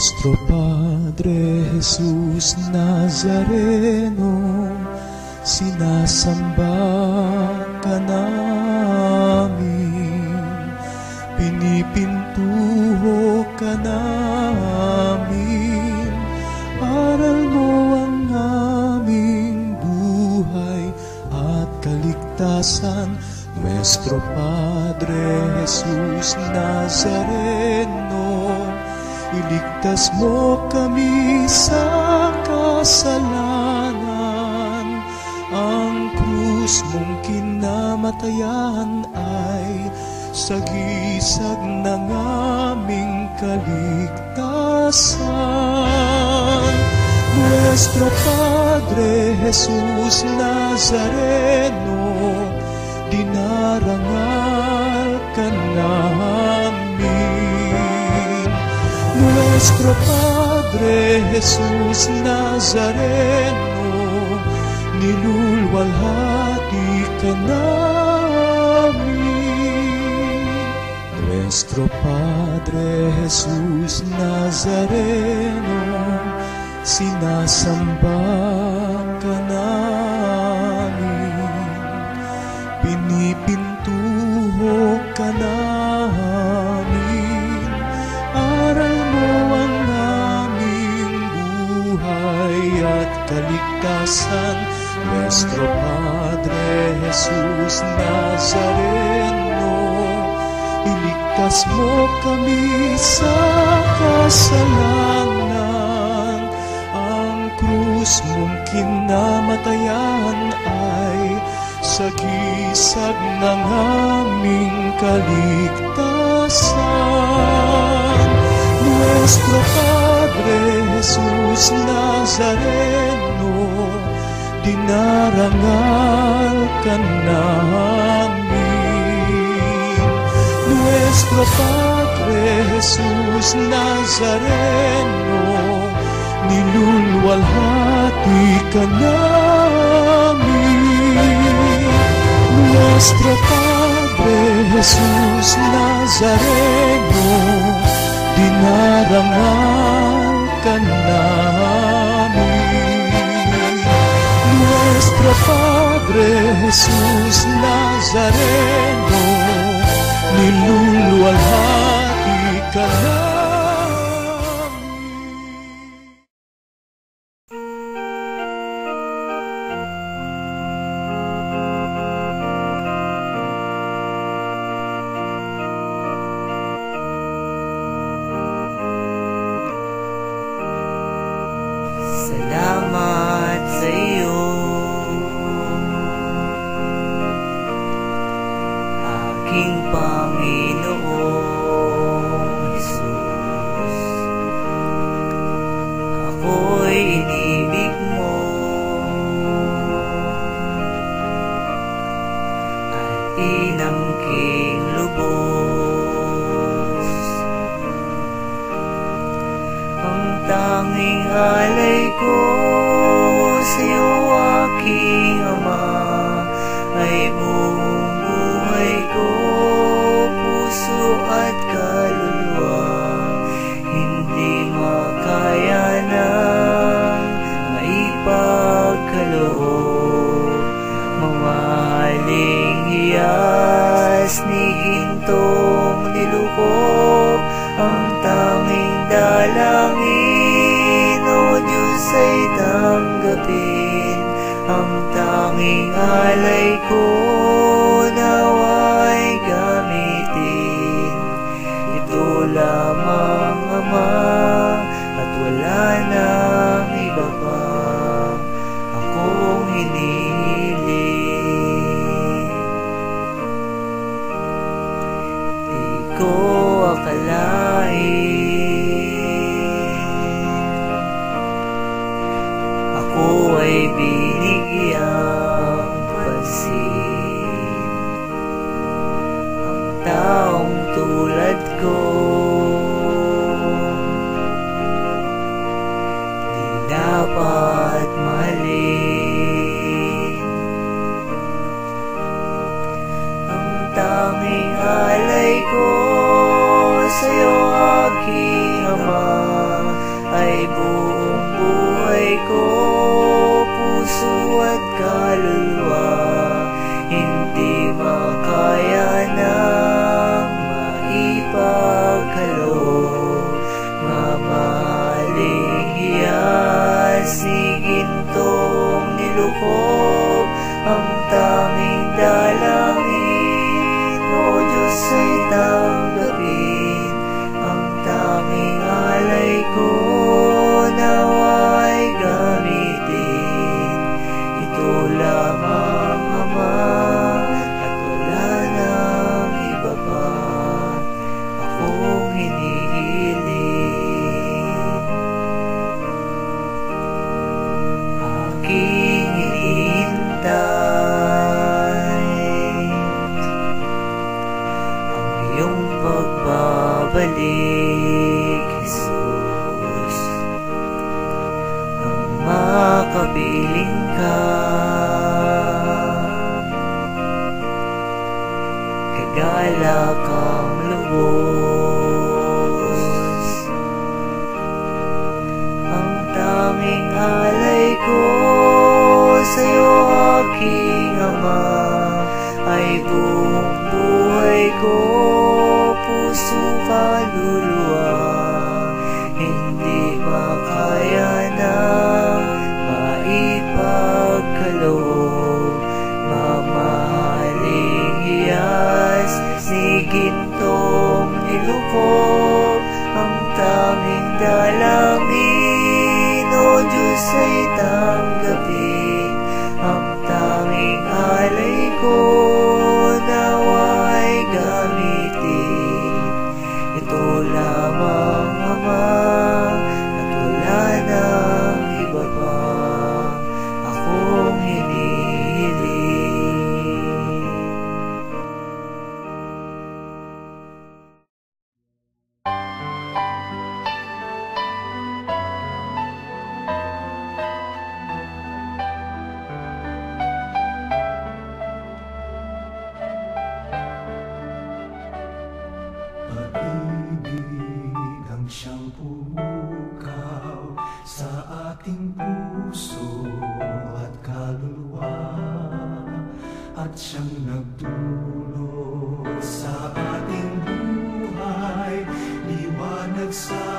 Nuestro Padre Jesus Nazareno, sinasamba ka namin, pinipintuho ka namin, aral mo ang aming buhay at kaligtasan. Nuestro Padre Jesus Nazareno, iligtas mo kami sa kasalanan. Ang krus mong kinamatayan ay sagisag ng aming kaligtasan. Nuestro Padre Jesus Nazareno, dinarangal ka namin. Nuestro Padre Jesus Nazareno, nilulwalhati ka namin. Nuestro Padre Jesus Nazareno, sinasamba ka namin, pinipintuho ka namin, aral mo ang aming buhay at kaligtasan. Nuestro Padre Jesus Nazareno, iligtas mo kami sa kasalanan. Ang krus mong kinamatayan ay sagisag ng aming kaligtasan. Nuestro Padre Jesus Nazareno, dinarangal ka namin. Nuestro Padre Jesus Nazareno, nilulwalhati ka namin. Nuestro Padre Jesus Nazareno, dinarangal ka namin. Nuestro Padre Jesus Nazareno, nilulwalhati ka namin. Salamat sa iyo, aking Panginoong Jesus. Ako'y inibig mo at inangking lubos. Ang tanging alay ko sa'yo, aking Ama, ay buong buhay ko, puso at kaluluwa. Hindi makaya na maipagkaloob, mamahaling hiyas ni gintong nilukop. Ang tanging dalangin, O Diyos, ay tanggapin. Ang tanging alay ko, nawa'y gamitin. Ito lamang, Ama, at wala nang iba pa akong hinihiling. Di ko akalain ako ay binigyang pansin. Ang taong tulad ko, di dapat mahalin. Ang tanging alay ko sa'yo, aking Ama, ay buong buhay ko, puso at kaluluwa, hindi makaya nang maipagkaloob. Mamahaling hiyas ni gintong nilukob, ang tanging dalangin, O Diyos ay tanggapin, ang tanging alay ko nawa'y gamitin. Ito lamang, Ama, at wala nang iba pa akong hinihiling. Aking hinihintay ang iyong pagbabalik, Jesus, nang makapiling ka. Kagalak ang lubos, ang tanging alay ko sa'yo, aking Ama, ay buong buhay ko, puso kaluluwa, hindi makaya nang maipagkaloob. Mamahaling hiyas ni gintong nilukob, ang tanging dalangin, O Diyos ay tanggapin, ang tanging alay ko nawa'y gamitin. Ito lamang, Ama, at wala nang iba pa akong hinihiling. Pag-ibig ang siyang pumukaw sa ating puso at kaluluwa, at siyang nagdulot sa ating buhay, liwanag sa